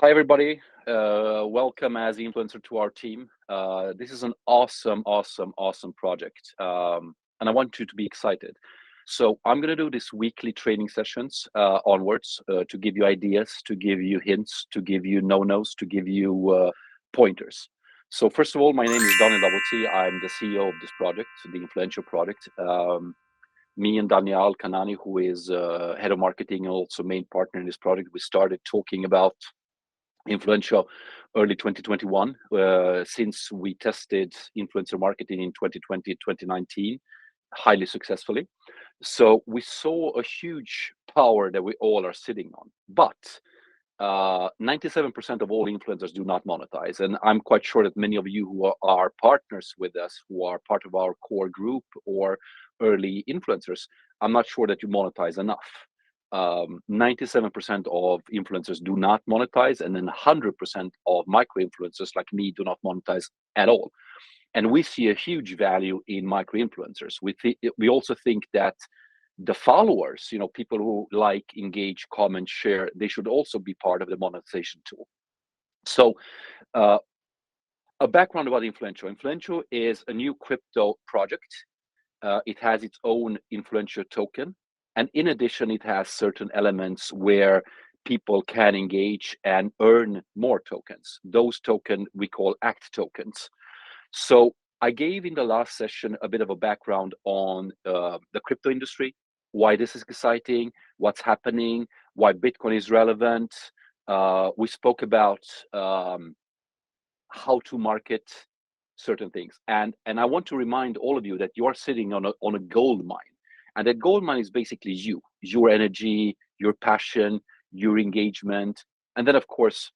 Hi, everybody. Welcome as the influencer to our team. This is an awesome project. And I want you to be excited. So I'm going to do this weekly training sessions onwards to give you ideas, to give you hints, to give you no-nos, to give you pointers. So first of all, my name is Daboczy. I'm the CEO of this project, the Influencio project. Me and Daniel Kanani, who is head of marketing and also main partner in this project, we started talking about Influencio early 2021, since we tested influencer marketing in 2020, 2019, highly successfully. So we saw a huge power that we all are sitting on. But 97% of all influencers do not monetize. And I'm quite sure that many of you who are partners with us, who are part of our core group or early influencers, I'm not sure that you monetize enough. 97% of influencers do not monetize, and then 100% of micro influencers like me do not monetize at all. And we see a huge value in micro influencers. We also think that the followers, people who like, engage, comment, share, they should also be part of the monetization tool. So a background about Influencio. Influencio is a new crypto project. It has its own Influencio token. And in addition, it has certain elements where people can engage and earn more tokens. Those tokens we call ACT tokens. So I gave in the last session a bit of a background on the crypto industry, why this is exciting, what's happening, why Bitcoin is relevant. We spoke about how to market certain things. And I want to remind all of you that you are sitting on a gold mine. And that gold mine is basically you, your energy, your passion, your engagement, and then of course,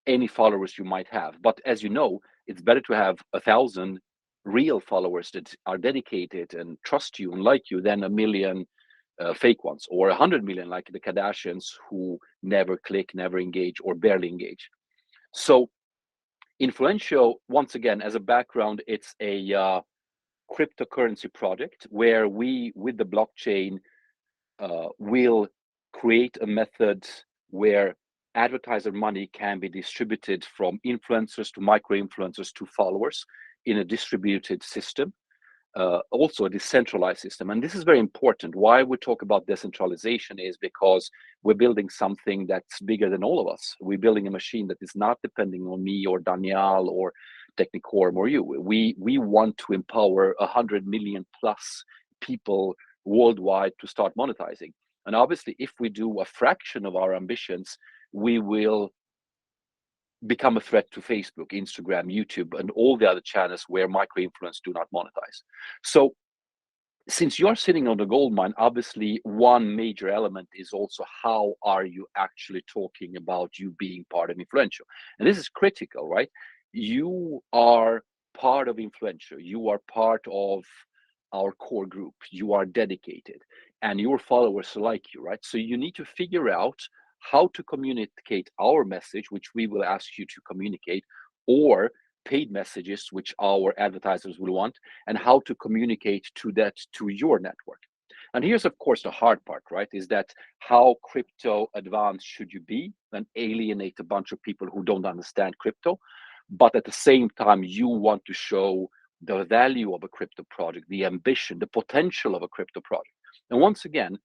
any followers you might have. But as you know, it's better to have 1,000 real followers that are dedicated and trust you and like you than a million fake ones, or 100 million like the Kardashians who never click, never engage, or barely engage. So Influencio, once again, as a background, it's a cryptocurrency project where we, with the blockchain, will create a method where advertiser money can be distributed from influencers to micro influencers to followers in a distributed system, also a decentralized system. And this is very important. Why we talk about decentralization is because we're building something that's bigger than all of us. We're building a machine that is not depending on me or Daniel or Technicorm or you. We want to empower 100 million plus people worldwide to start monetizing. And obviously, if we do a fraction of our ambitions, we will become a threat to Facebook, Instagram, YouTube, and all the other channels where micro influence do not monetize. So since you're sitting on the gold mine, obviously one major element is also how are you actually talking about you being part of Influencio? And this is critical, right? You are part of Influencio. You are part of our core group. You are dedicated and your followers like you, right? So you need to figure out how to communicate our message, which we will ask you to communicate, or paid messages, which our advertisers will want, and how to communicate to that to your network. And here's, of course, the hard part, right? Is that how crypto advanced should you be and alienate a bunch of people who don't understand crypto, but at the same time, you want to show the value of a crypto project, the ambition, the potential of a crypto project. And once again,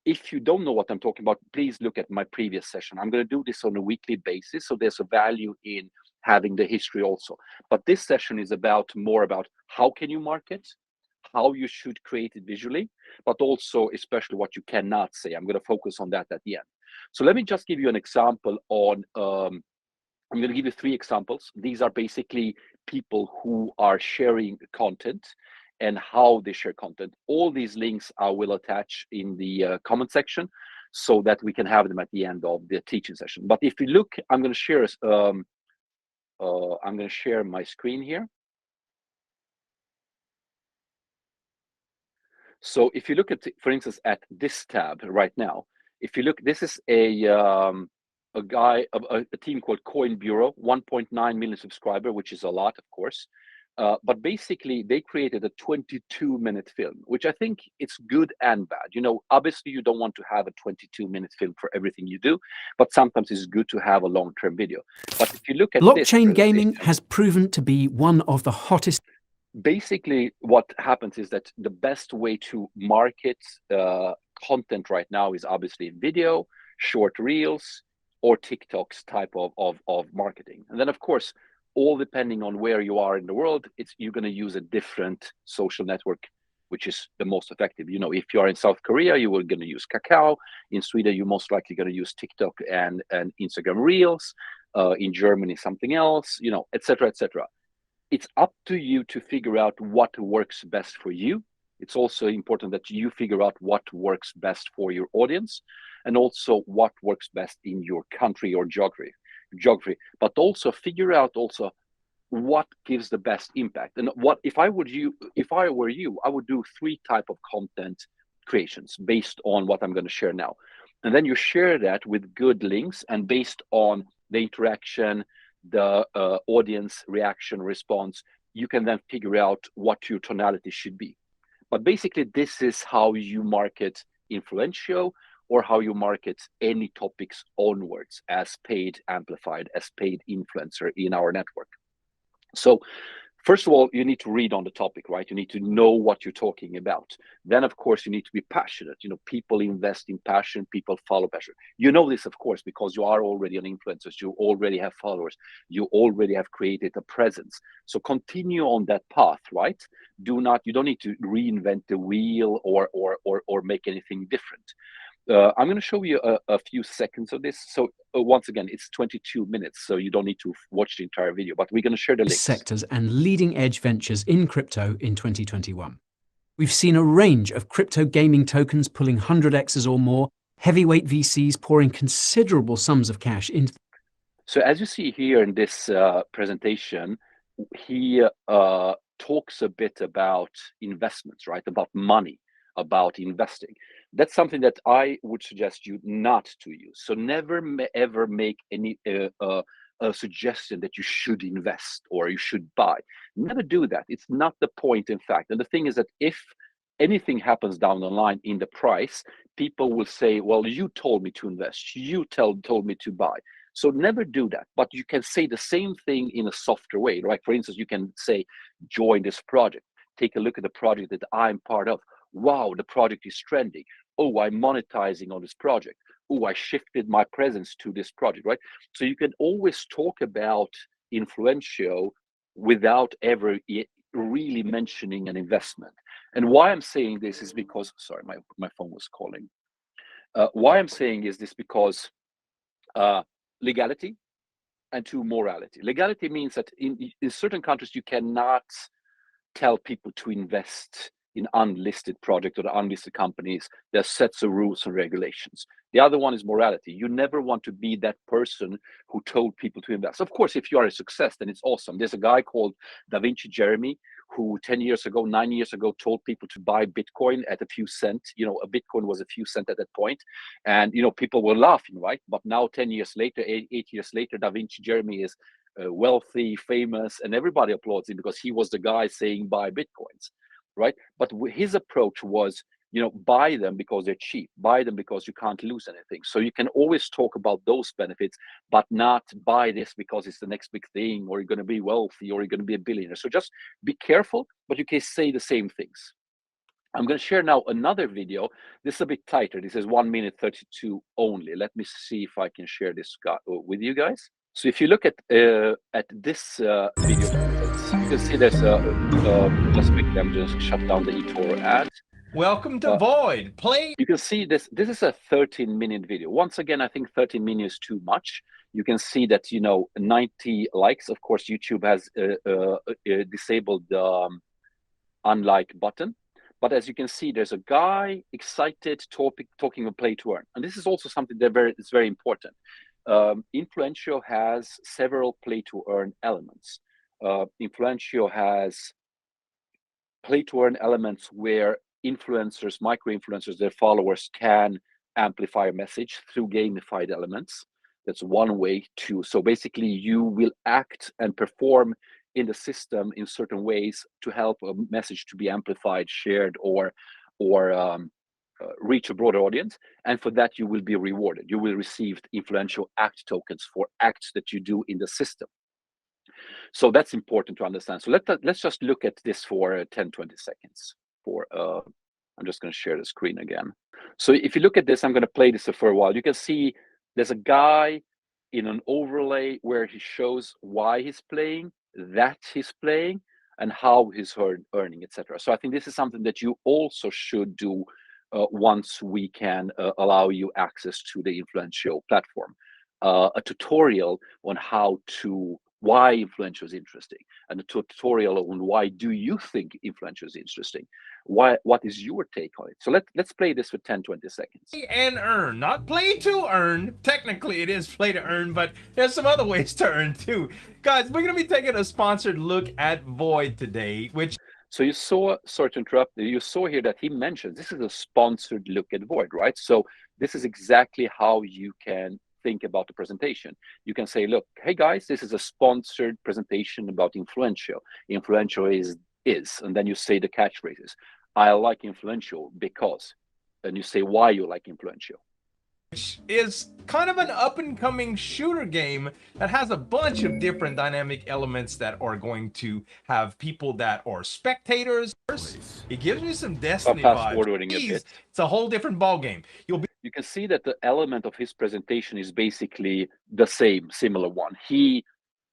if you don't know what I'm talking about, please look at my previous session. I'm going to do this on a weekly basis, so there's a value in having the history also. But this session is more about how can you market, how you should create it visually, but also especially what you cannot say. I'm going to focus on that at the end. So let me just give you an example on, I'm going to give you 3 examples. These are basically people who are sharing content and how they share content. All these links I will attach in the comment section so that we can have them at the end of the teaching session. But if you look, I'm going to share my screen here. So if you look at, for instance, at this tab right now, if you look, this is a team called Coin Bureau, 1.9 million subscriber, which is a lot, of course. But basically, they created a 22-minute film, which I think it's good and bad. Obviously, you don't want to have a 22-minute film for everything you do, but sometimes it's good to have a long-term video. But if you look at this Blockchain gaming presentation, has proven to be one of the hottest. basically, what happens is that the best way to market content right now is obviously video, short reels, or TikTok's type of marketing. And then, of course, all depending on where you are in the world, you're going to use a different social network, which is the most effective. If you are in South Korea, you are going to use Kakao. In Sweden, you're most likely going to use TikTok and Instagram Reels. In Germany, something else, etc., etc. It's up to you to figure out what works best for you. It's also important that you figure out what works best for your audience, and also what works best in your country or geography. But also figure out also what gives the best impact. And what if I were you, I would do 3 type of content creations based on what I'm going to share now. And then you share that with good links, and based on the interaction, the audience reaction response, you can then figure out what your tonality should be. But basically, this is how you market Influencio, or how you market any topics onwards as paid amplified, as paid influencer in our network. So first of all, you need to read on the topic, right? You need to know what you're talking about. Then, of course, you need to be passionate. People invest in passion, people follow passion. You know this, of course, because you are already an influencer. You already have followers. You already have created a presence. So continue on that path, right? You don't need to reinvent the wheel or make anything different. I'm going to show you a few seconds of this. So once again, it's 22 minutes, so you don't need to watch the entire video, but we're going to share the links. Sectors and leading edge ventures in crypto in 2021. We've seen a range of crypto gaming tokens pulling 100x's or more, heavyweight VCs pouring considerable sums of cash into. So as you see here in this presentation, he talks a bit about investments, right? About money, about investing. That's something that I would suggest you not to use. So never ever make any a suggestion that you should invest or you should buy. Never do that. It's not the point, in fact. And the thing is that if anything happens down the line in the price, people will say, well, you told me to invest, you told me to buy. So never do that. But you can say the same thing in a softer way. Like, for instance, you can say, join this project. Take a look at the project that I'm part of. Wow, the project is trending. Oh, I'm monetizing on this project. Oh, I shifted my presence to this project, right? So you can always talk about Influencio without ever really mentioning an investment. And why I'm saying this is because, sorry, my phone was calling. Why I'm saying is this because legality, and 2, morality. Legality means that in certain countries, you cannot tell people to invest in unlisted projects or unlisted companies. There are sets of rules and regulations. The other one is morality. You never want to be that person who told people to invest. Of course, if you are a success, then it's awesome. There's a guy called Daboczy who 10 years ago, 9 years ago, told people to buy Bitcoin at a few cents. A Bitcoin was a few cents at that point. And, people were laughing, right? But now 10 years later, 8 years later, Daboczy is wealthy, famous, and everybody applauds him because he was the guy saying buy Bitcoins, right? But his approach was, buy them because they're cheap, buy them because you can't lose anything. So you can always talk about those benefits, but not buy this because it's the next big thing, or you're going to be wealthy, or you're going to be a billionaire. So just be careful, but you can say the same things. I'm going to share now another video. This is a bit tighter. This is 1 minute 32 only. Let me see if I can share this with you guys. So if you look at this video, you can see there's just quickly, I'm just shut down the eToro ad. Welcome to Void. Play. You can see this. This is a 13-minute video. Once again, I think 13 minutes is too much. You can see that 90 likes. Of course, YouTube has disabled the unlike button. But as you can see, there's a guy excited talking of play to earn, and this is also something that is very important. Influencio has several play to earn elements. Influencio has play to earn elements where influencers, micro influencers, their followers can amplify a message through gamified elements. That's one way to. So basically, you will act and perform in the system in certain ways to help a message to be amplified, shared, or reach a broader audience. And for that, you will be rewarded. You will receive influential act tokens for acts that you do in the system. So that's important to understand. So let's just look at this for 10, 20 seconds. I'm just going to share the screen again. So if you look at this, I'm going to play this for a while. You can see there's a guy in an overlay where he shows why he's playing, that he's playing, and how he's earning, etc. So I think this is something that you also should do once we can allow you access to the Influencio platform. A tutorial on why Influencio is interesting, and a tutorial on why do you think Influencio is interesting. What is your take on it? So let's play this for 10, 20 seconds. Play and earn, not play to earn. Technically, it is play to earn, but there's some other ways to earn too. Guys, we're going to be taking a sponsored look at Void today, which... So you saw, sorry to interrupt, you saw here that he mentioned this is a sponsored look at Void, right? So this is exactly how you can think about the presentation. You can say, look, hey guys, this is a sponsored presentation about Influencio. Influencio is, and then you say the catchphrases. I like Influencio because, and you say why you like Influencio. Which is kind of an up-and-coming shooter game that has a bunch of different dynamic elements that are going to have people that are spectators. It gives you some Destiny vibes. It's a whole different ball game. You can see that the element of his presentation is basically the similar one. He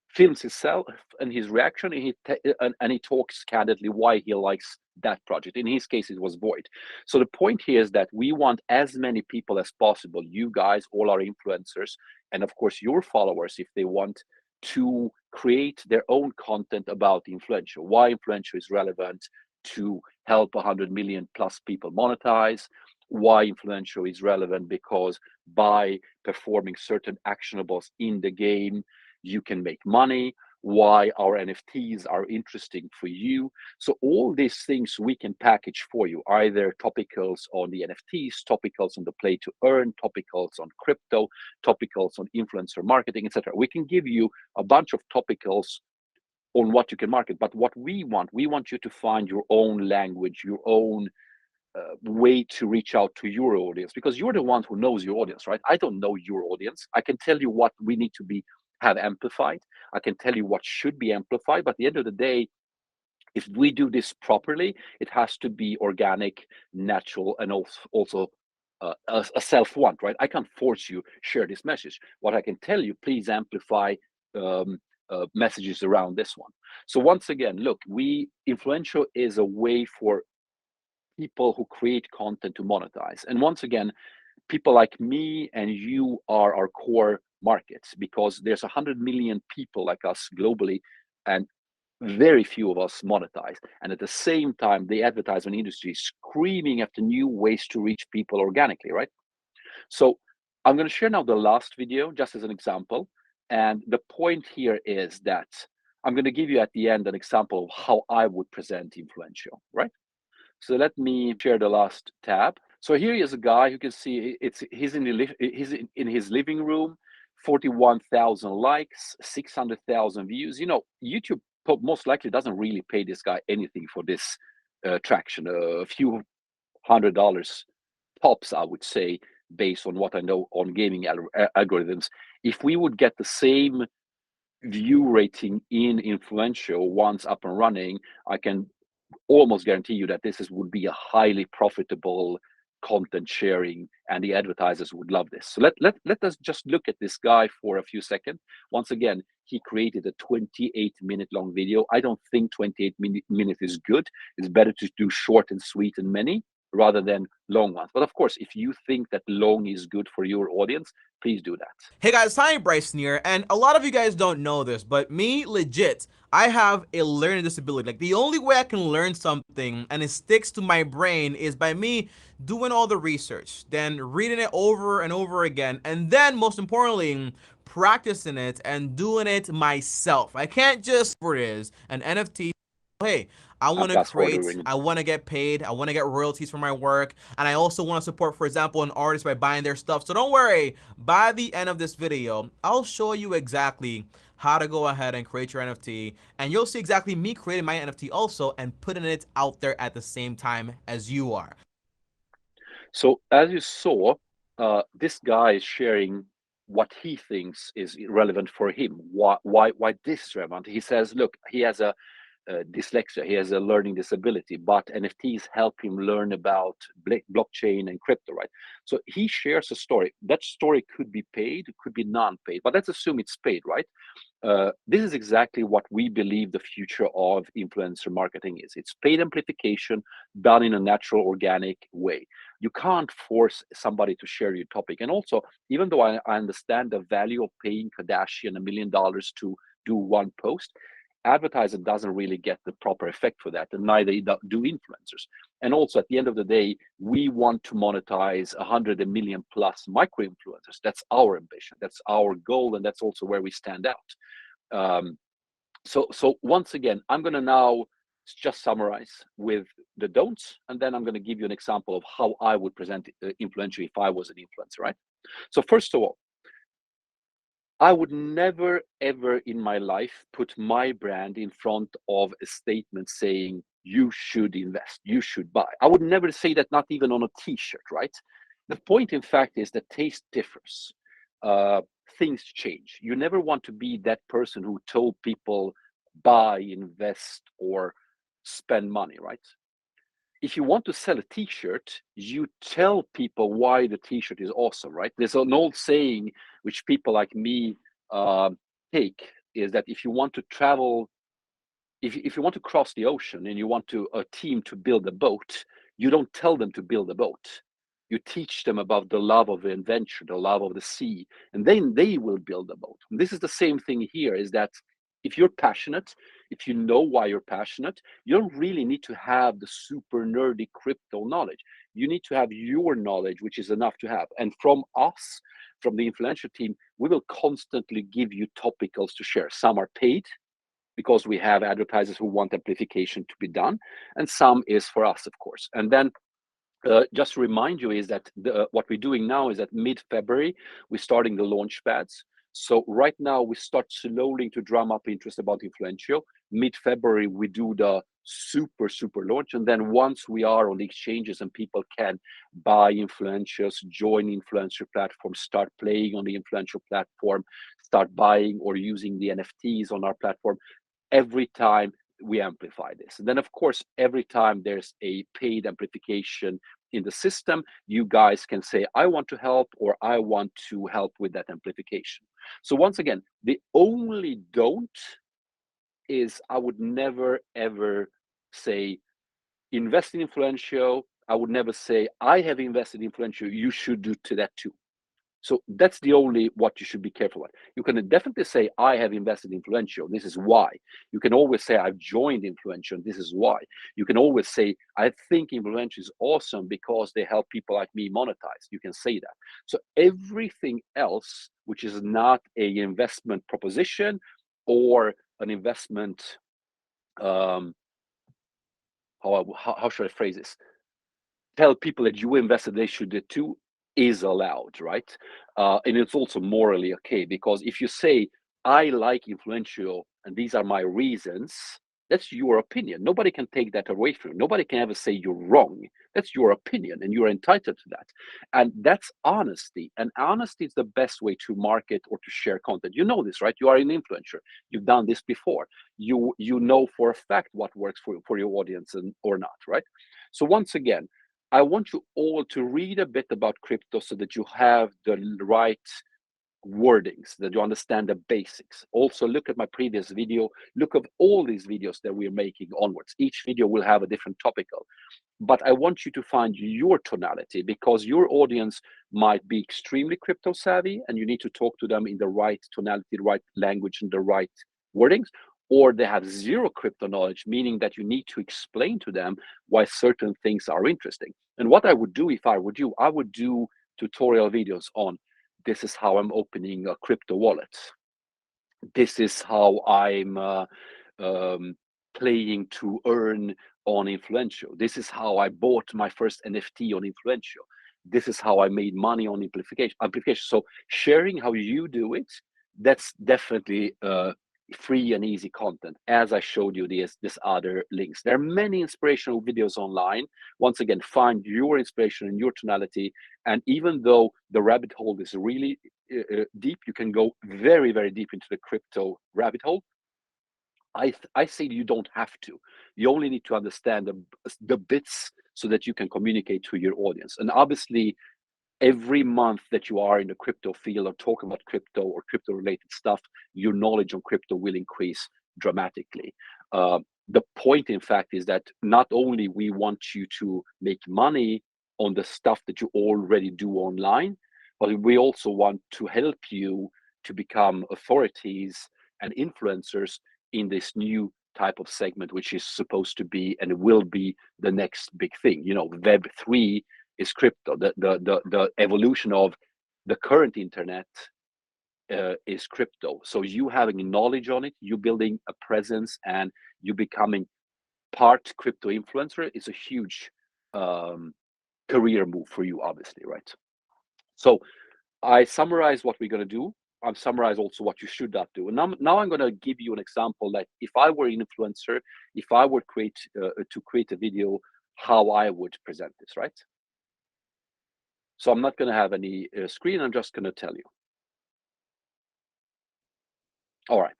films himself and his reaction, and he talks candidly why he likes that project. In his case, it was Void. So the point here is that we want as many people as possible, you guys, all our influencers, and of course your followers, if they want to create their own content about Influencio, why Influencio is relevant to help 100 million plus people monetize, why Influencio is relevant because by performing certain actionables in the game, you can make money, why our NFTs are interesting for you. So all these things we can package for you, either topicals on the NFTs, topicals on the play to earn, topicals on crypto, topicals on influencer marketing, etc. We can give you a bunch of topicals on what you can market. But what we want you to find your own language, your own way to reach out to your audience, because you're the one who knows your audience, right? I don't know your audience. I can tell you what we need to have amplified. I can tell you what should be amplified, but at the end of the day, if we do this properly, it has to be organic, natural, and also a self-want, right? I can't force you share this message. What I can tell you, please amplify messages around this one. So once again, look, Influencio is a way for people who create content to monetize. And once again, people like me and you are our core markets, because there's 100 million people like us globally, and very few of us monetize. And at the same time, the advertisement industry is screaming after new ways to reach people organically, right? So I'm going to share now the last video just as an example. And the point here is that I'm going to give you at the end an example of how I would present Influencio, right? So let me share the last tab. So here is a guy who can see he's in his living room, 41,000 likes, 600,000 views. You know, YouTube most likely doesn't really pay this guy anything for this traction, a few $100 tops, I would say, based on what I know on gaming algorithms. If we would get the same view rating in Influencio once up and running, I can almost guarantee you that would be a highly profitable content sharing, and the advertisers would love this. So let us just look at this guy for a few seconds. Once again, he created a 28-minute long video. I don't think 28 minutes is good. It's better to do short and sweet and many rather than long ones. But of course, if you think that long is good for your audience, please do that. Hey guys, hi, Bryson here, and a lot of you guys don't know this, but me, legit, I have a learning disability. Like, the only way I can learn something and it sticks to my brain is by me doing all the research, then reading it over and over again, and then, most importantly, practicing it and doing it myself. I can't just, whatever it is, an NFT. Hey, I want to fast create, forwarding. I want to get paid, I want to get royalties for my work, and I also want to support, for example, an artist by buying their stuff. So don't worry, by the end of this video, I'll show you exactly how to go ahead and create your NFT, and you'll see exactly me creating my NFT also and putting it out there at the same time as you are. So as you saw, this guy is sharing what he thinks is relevant for him. Why this is relevant? He says, look, he has a dyslexia, he has a learning disability, but NFTs help him learn about blockchain and crypto, right? So he shares a story. That story could be paid, it could be non-paid, but let's assume it's paid, right? This is exactly what we believe the future of influencer marketing is. It's paid amplification done in a natural, organic way. You can't force somebody to share your topic. And also, even though I understand the value of paying Kardashian $1 million to do one post, advertiser doesn't really get the proper effect for that, and neither do influencers. And also, at the end of the day, we want to monetize 100 million plus micro influencers. That's our ambition, that's our goal, and that's also where we stand out. So once again, I'm going to now just summarize with the don'ts, and then I'm going to give you an example of how I would present Influencio if I was an influencer, right? So first of all, I would never, ever in my life put my brand in front of a statement saying, you should invest, you should buy. I would never say that, not even on a t-shirt, right? The point, in fact, is that taste differs. Things change. You never want to be that person who told people buy, invest, or spend money, right? If you want to sell a t-shirt, you tell people why the t-shirt is awesome, right? There's an old saying which people like me take, is that if you want to travel, if you want to cross the ocean and you want a team to build a boat, you don't tell them to build a boat. You teach them about the love of the adventure, the love of the sea, and then they will build a boat. And this is the same thing here, is that if you're passionate, if you know why you're passionate, you don't really need to have the super nerdy crypto knowledge. You need to have your knowledge, which is enough to have. And from us, from the Influencio team, we will constantly give you topicals to share. Some are paid, because we have advertisers who want amplification to be done, and some is for us, of course. And then just to remind you is that what we're doing now is that mid-February, we're starting the launch pads. So right now we start slowly to drum up interest about Influencio. Mid-February, we do the super launch. And then once we are on the exchanges and people can buy Influencios, join Influencer platform, start playing on the Influencio platform, start buying or using the NFTs on our platform, every time we amplify this. And then, of course, every time there's a paid amplification in the system, you guys can say, I want to help, or I want to help with that amplification. So once again, the only don't is I would never, ever say, invest in Influencio. I would never say, I have invested in Influencio, you should do to that too. So that's the only what you should be careful with. You can definitely say, I have invested in Influencio, this is why. You can always say, I've joined Influencio, and this is why. You can always say, I think Influencio is awesome because they help people like me monetize. You can say that. So everything else, which is not a investment proposition or an investment, how should I phrase this? Tell people that you invested, they should do too, is allowed, right? And it's also morally okay, because if you say, I like Influencio and these are my reasons, that's your opinion. Nobody can take that away from you. Nobody can ever say you're wrong. That's your opinion and you're entitled to that. And that's honesty. And honesty is the best way to market or to share content. You know this, right? You are an influencer. You've done this before. You know for a fact what works for your audience or not, right? So once again, I want you all to read a bit about crypto so that you have the right wordings, that you understand the basics. Also, look at my previous video. Look at all these videos that we're making onwards. Each video will have a different topical. But I want you to find your tonality, because your audience might be extremely crypto savvy and you need to talk to them in the right tonality, the right language, and the right wordings. Or they have zero crypto knowledge, meaning that you need to explain to them why certain things are interesting. And what I would do if I were you, I would do tutorial videos on, this is how I'm opening a crypto wallet. This is how I'm playing to earn on Influencio. This is how I bought my first NFT on Influencio. This is how I made money on amplification. So sharing how you do it, that's definitely free and easy content, as I showed you this other links. There are many inspirational videos online. Once again, find your inspiration and your tonality. And even though the rabbit hole is really deep, you can go very, very deep into the crypto rabbit hole. I say you don't have to. You only need to understand the bits so that you can communicate to your audience. And obviously, every month that you are in the crypto field or talk about crypto or crypto related stuff, your knowledge on crypto will increase dramatically. The point, in fact, is that not only we want you to make money on the stuff that you already do online, but we also want to help you to become authorities and influencers in this new type of segment, which is supposed to be and will be the next big thing. You know, Web3 is crypto. The evolution of the current internet is crypto. So you having knowledge on it, you building a presence, and you becoming part crypto influencer is a huge career move for you, obviously, right? So I summarize what we're going to do. I've summarized also what you should not do. And now I'm going to give you an example that if I were an influencer, if I were to create a video, how I would present this, right? So I'm not going to have any screen. I'm just going to tell you. All right.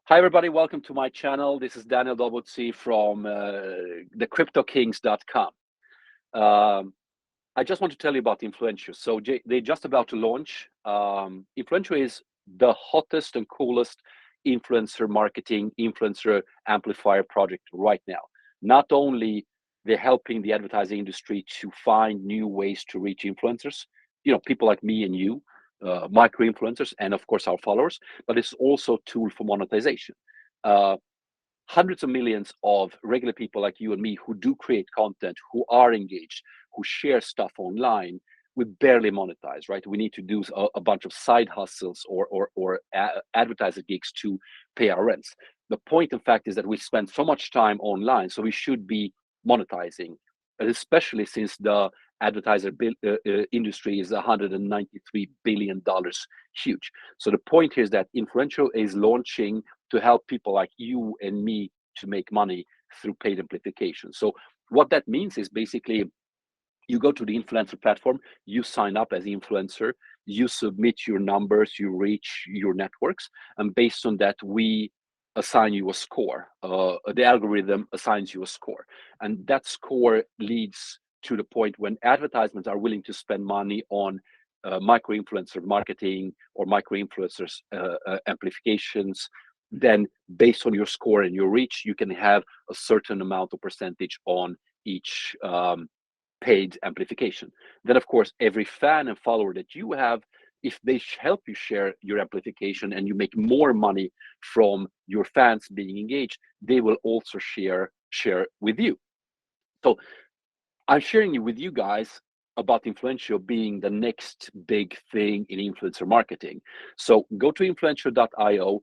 Hi, everybody. Welcome to my channel. This is Daniel Daboczy from thecryptokings.com. I just want to tell you about Influencio. So they're just about to launch. Influencio is the hottest and coolest influencer marketing, influencer amplifier project right now. Not only they're helping the advertising industry to find new ways to reach influencers, you know, people like me and you, micro influencers, and of course our followers, but it's also a tool for monetization. Hundreds of millions of regular people like you and me who do create content, who are engaged, who share stuff online, we barely monetize, right? We need to do a bunch of side hustles or advertiser gigs to pay our rents. The point, in fact, is that we spend so much time online, so we should be monetizing, especially since the advertiser industry is $193 billion huge. So the point here is that Influencio is launching to help people like you and me to make money through paid amplification. So what that means is basically you go to the influencer platform, you sign up as influencer, you submit your numbers, you reach your networks, and based on that, we assign you a score. The algorithm assigns you a score, and that score leads to the point when advertisements are willing to spend money on micro influencer marketing or micro influencers amplifications. Then based on your score and your reach, you can have a certain amount of percentage on each paid amplification. Then of course, every fan and follower that you have, if they help you share your amplification and you make more money from your fans being engaged, they will also share with you. So I'm sharing with you guys about Influencio being the next big thing in influencer marketing. So go to influencio.io,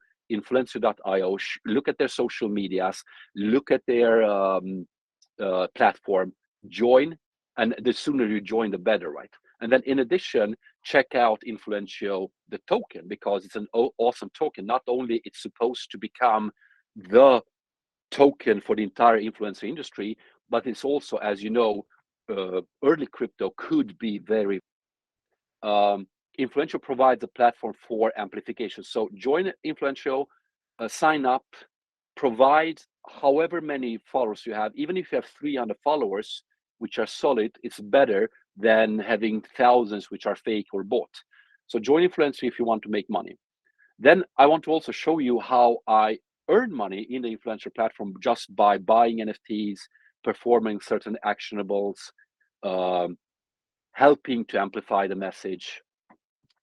look at their social medias, look at their platform, join, and the sooner you join, the better, right? And then in addition, check out Influencio, the token, because it's an awesome token. Not only it's supposed to become the token for the entire influencer industry, but it's also, as you know, early crypto could be very Influencio provides a platform for amplification. So join Influencio, sign up, provide however many followers you have. Even if you have 300 followers, which are solid, it's better than having thousands which are fake or bought. So join Influencio if you want to make money. Then I want to also show you how I earn money in the influencer platform just by buying NFTs, performing certain actionables, helping to amplify the message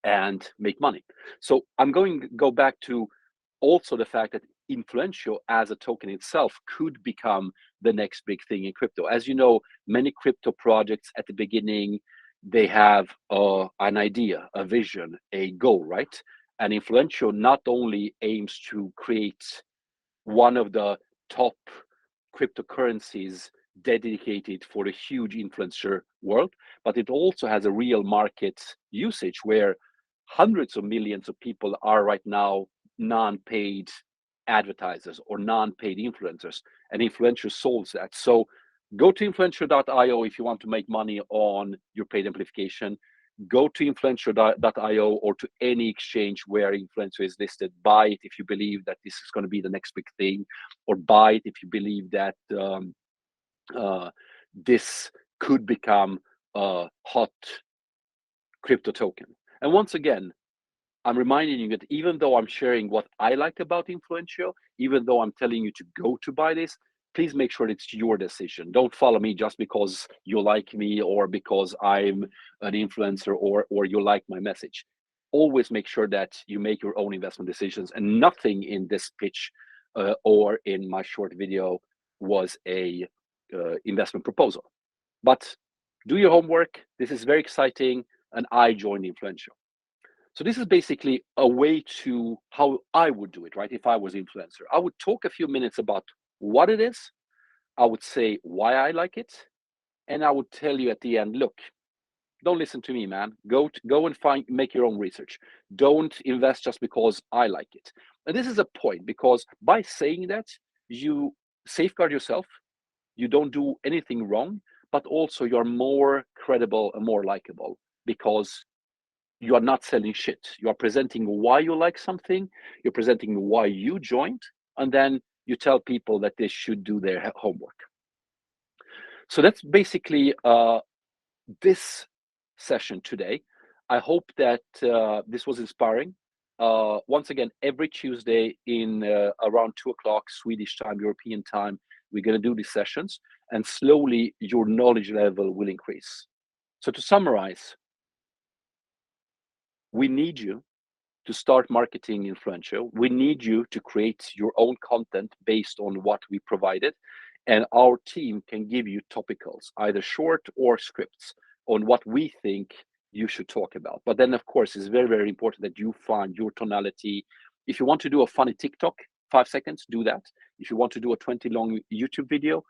and make money. So I'm going to go back to also the fact that Influencio as a token itself could become the next big thing in crypto. As you know, many crypto projects at the beginning, they have an idea, a vision, a goal, right? And Influencio not only aims to create one of the top cryptocurrencies dedicated for the huge influencer world, but it also has a real market usage where hundreds of millions of people are right now non-paid advertisers or non-paid influencers, and Influencio solves that. So go to influencio.io if you want to make money on your paid amplification. Go to influencio.io or to any exchange where Influencio is listed. Buy it if you believe that this is going to be the next big thing, or buy it if you believe that this could become a hot crypto token. And once again, I'm reminding you that even though I'm sharing what I like about Influencio, even though I'm telling you to go to buy this, please make sure it's your decision. Don't follow me just because you like me or because I'm an influencer or you like my message. Always make sure that you make your own investment decisions, and nothing in this pitch or in my short video was a investment proposal. But do your homework. This is very exciting, and I joined Influencio. So this is basically a way to how I would do it, right? If I was influencer, I would talk a few minutes about what it is. I would say why I like it, and I would tell you at the end, look, don't listen to me, man. Go and make your own research. Don't invest just because I like it. And this is a point, because by saying that, you safeguard yourself. You don't do anything wrong, but also you're more credible and more likable because you are not selling shit. You are presenting why you like something, you're presenting why you joined, and then you tell people that they should do their homework. So that's basically this session today. I hope that this was inspiring. Once again, every Tuesday in around 2 o'clock Swedish time, European time, we're going to do these sessions, and slowly your knowledge level will increase. So to summarize, we need you to start marketing Influencio. We need you to create your own content based on what we provided. And our team can give you topicals, either short or scripts, on what we think you should talk about. But then, of course, it's very, very important that you find your tonality. If you want to do a funny TikTok, 5 seconds, do that. If you want to do a 20-long YouTube video,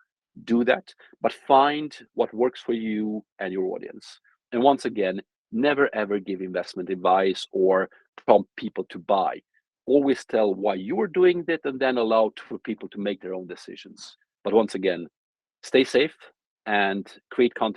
do that. But find what works for you and your audience. And once again, never ever give investment advice or prompt people to buy. Always tell why you're doing that, and then allow for people to make their own decisions. But once again, stay safe and create content